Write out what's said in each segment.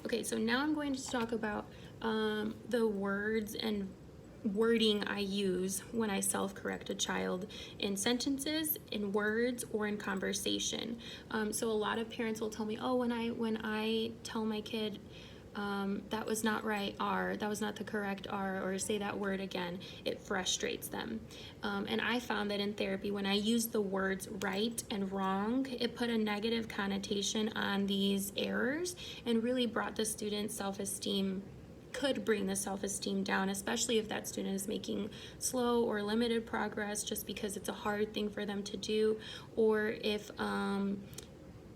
Okay, so now I'm going to talk about the words and wording I use when I self-correct a child in sentences, in words, or in conversation. So a lot of parents will tell me, oh, when I tell my kid that was not right R, that was not the correct R, or say that word again, it frustrates them. And I found that in therapy, when I used the words right and wrong, it put a negative connotation on these errors and really brought the student's self-esteem, could bring the self-esteem down, especially if that student is making slow or limited progress just because it's a hard thing for them to do, or if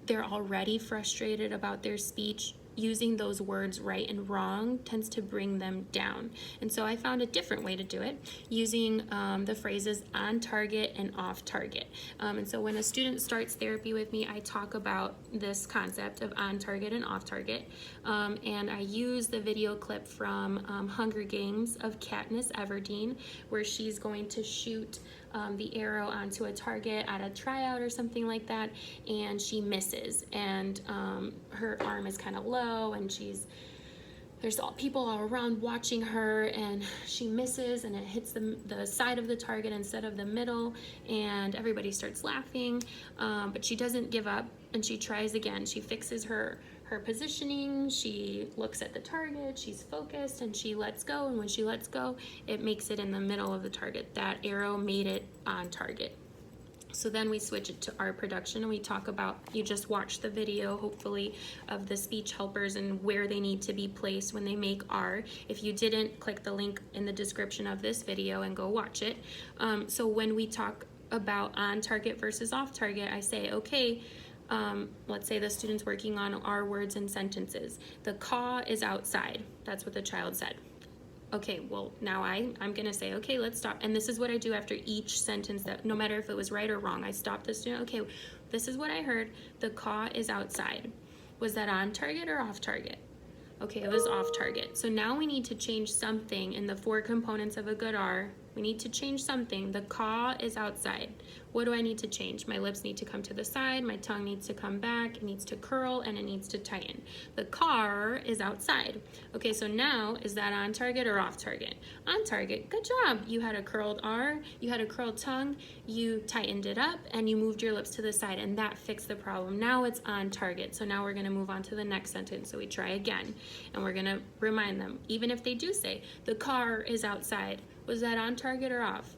they're already frustrated about their speech. Using those words right and wrong tends to bring them down. And so I found a different way to do it, using the phrases on target and off target. And so when a student starts therapy with me, I talk about this concept of on target and off target. And I use the video clip from Hunger Games of Katniss Everdeen, where she's going to shoot the arrow onto a target at a tryout or something like that, and she misses, and her arm is kind of low, and there's all people all around watching her, and she misses, and it hits the side of the target instead of the middle, and everybody starts laughing, but she doesn't give up, and she tries again. She fixes her positioning, she looks at the target, she's focused, and she lets go, and when she lets go, it makes it in the middle of the target. That arrow made it on target. So then we switch it to our production, and we talk about, you just watched the video, hopefully, of the speech helpers and where they need to be placed when they make R. If you didn't, click the link in the description of this video and go watch it. So when we talk about on target versus off target, I say, okay, let's say the student's working on R words and sentences. The caw is outside. That's what the child said. Okay, well, now I'm gonna say, okay, let's stop. And this is what I do after each sentence, that no matter if it was right or wrong, I stop the student. Okay, this is what I heard. The caw is outside. Was that on target or off target? Okay, it was off target. So now we need to change something in the 4 components of a good R. We need to change something. The caw is outside. What do I need to change? My lips need to come to the side, my tongue needs to come back, it needs to curl, and it needs to tighten. The car is outside. Okay, so now, is that on target or off target? On target, good job. You had a curled R, you had a curled tongue, you tightened it up, and you moved your lips to the side, and that fixed the problem. Now it's on target. So now we're gonna move on to the next sentence. So we try again, and we're gonna remind them, even if they do say, the car is outside, was that on target or off?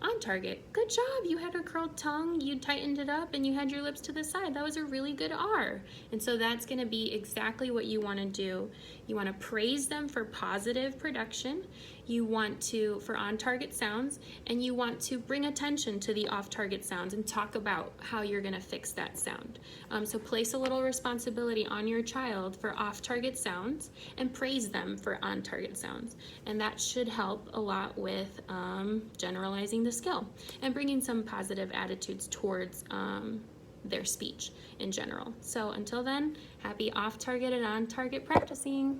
On target. Good job. You had a curled tongue, you tightened it up, and you had your lips to the side. That was a really good R. And so that's going to be exactly what you want to do. You want to praise them for positive production. You want to, for on-target sounds, and you want to bring attention to the off-target sounds and talk about how you're going to fix that sound. So place a little responsibility on your child for off-target sounds and praise them for on-target sounds. And that should help a lot with generalizing the skill and bringing some positive attitudes towards their speech in general. So until then, happy off-target and on-target practicing.